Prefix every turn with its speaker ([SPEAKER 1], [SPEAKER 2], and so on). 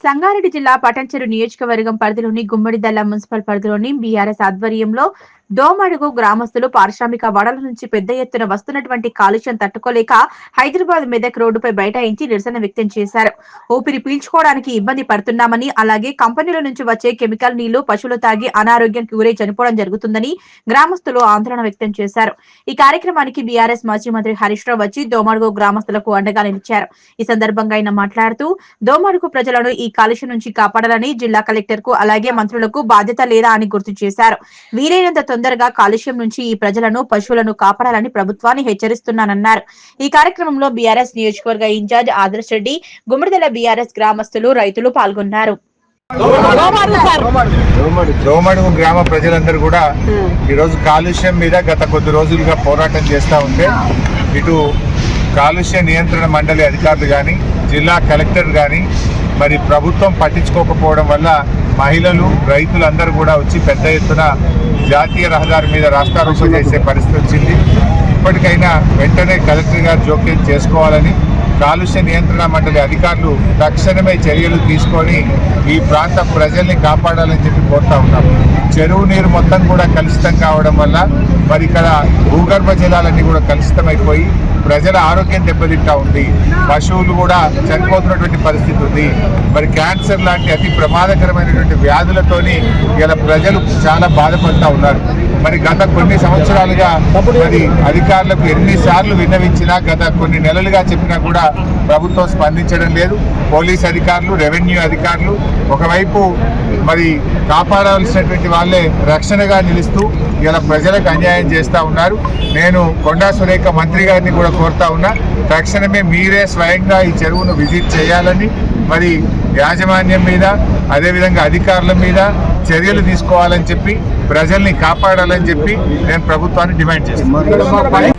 [SPEAKER 1] సంగారెడ్డి జిల్లా పటాన్చెరు నియోజకవర్గం పరిధిలోని గుమ్మడిదల మున్సిపల్ పరిధిలోని బీఆర్ఎస్ ఆధ్వర్యంలో దోమడుగు గ్రామస్తులు పారిశ్రామిక వడల నుంచి పెద్ద ఎత్తున వస్తున్నటువంటి కాలుష్యం తట్టుకోలేక హైదరాబాద్ మెదక్ రోడ్డుపై బైఠాయించి నిరసన వ్యక్తం చేశారు. ఊపిరి పీల్చుకోవడానికి ఇబ్బంది పడుతున్నామని, అలాగే కంపెనీల నుంచి వచ్చే కెమికల్ నీళ్లు పశువులు తాగి అనారోగ్యానికి గురై చనిపోవడం జరుగుతుందని గ్రామస్తులు ఆందోళన వ్యక్తం చేశారు. ఈ కార్యక్రమానికి బీఆర్ఎస్ మాజీ మంత్రి హరీష్ రావు వచ్చి దోమడుగు గ్రామస్తులకు అండగా నిలిచారు. ఈ సందర్భంగా ఆయన మాట్లాడుతూ దోమడుగు ప్రజలను ఈ కాలుష్యం నుంచి కాపాడాలని జిల్లా కలెక్టర్ కు అలాగే మంత్రులకు బాధ్యత లేదా అని గుర్తు చేశారు. వీలైనంత తొందరగా కాలుష్యం నుంచి ఈ ప్రజలను పశువులను కాపాడాలని ప్రభుత్వాన్ని హెచ్చరిస్తున్నానన్నారు. ఈ కార్యక్రమంలో బీఆర్ఎస్ నియోజకవర్గ ఇన్ఛార్జ్ ఆదర్శ్ రెడ్డి, గుమ్మడిదల బీఆర్ఎస్ గ్రామస్తులు, రైతులు పాల్గొన్నారు.
[SPEAKER 2] దోమడుగు గ్రామ ప్రజలందరూ కూడా ఈరోజు కాలుష్యం మీద గత కొద్ది రోజులుగా పోరాటం చేస్తూ ఉంటే ఇటు కాలుష్య నియంత్రణ మండలి అధికారులు కానీ, జిల్లా కలెక్టర్ కానీ మరి ప్రభుత్వం పట్టించుకోకపోవడం వల్ల మహిళలు, రైతులందరూ కూడా వచ్చి పెద్ద ఎత్తున జాతీయ రహదారి మీద రాస్తారోకో చేసే పరిస్థితి వచ్చింది. ఇప్పటికైనా వెంటనే కలెక్టర్ గారు జోక్యం చేసుకోవాలని, కాలుష్య నియంత్రణ మండలి అధికారులు తక్షణమే చర్యలు తీసుకొని ఈ ప్రాంత ప్రజల్ని కాపాడాలని చెప్పి కోరుతా ఉన్నాం. చెరువు నీరు మొత్తం కూడా కలుషితం కావడం వల్ల మరి ఇక్కడ భూగర్భ జలాలన్నీ కూడా కలుషితమైపోయి ప్రజల ఆరోగ్యం దెబ్బతింటా ఉంది. పశువులు కూడా చనిపోతున్నటువంటి పరిస్థితి ఉంది. మరి క్యాన్సర్ లాంటి అతి ప్రమాదకరమైనటువంటి వ్యాధులతోని ఇలా ప్రజలు చాలా బాధపడుతూ ఉన్నారు. మరి గత కొన్ని సంవత్సరాలుగా మరి అధికారులకు ఎన్నిసార్లు విన్నవించినా, గత కొన్ని నెలలుగా చెప్పినా కూడా ప్రభుత్వం స్పందించడం లేదు. పోలీస్ అధికారులు, రెవెన్యూ అధికారులు ఒకవైపు మరి కాపాడాల్సినటువంటి వాళ్ళే రక్షణగా నిలుస్తూ ఇలా ప్రజలకు అన్యాయం చేస్తూ ఉన్నారు. నేను కొండా సురేఖ మంత్రి గారిని కూడా కోరుతా ఉన్నా, తక్షణమే మీరే స్వయంగా ఈ చెరువును విజిట్ చేయాలని, మరి యాజమాన్యం మీద అదేవిధంగా అధికారుల మీద చర్యలు తీసుకోవాలని చెప్పి, ప్రజల్ని కాపాడాలని చెప్పి నేను ప్రభుత్వాన్ని డిమాండ్ చేస్తున్నాను.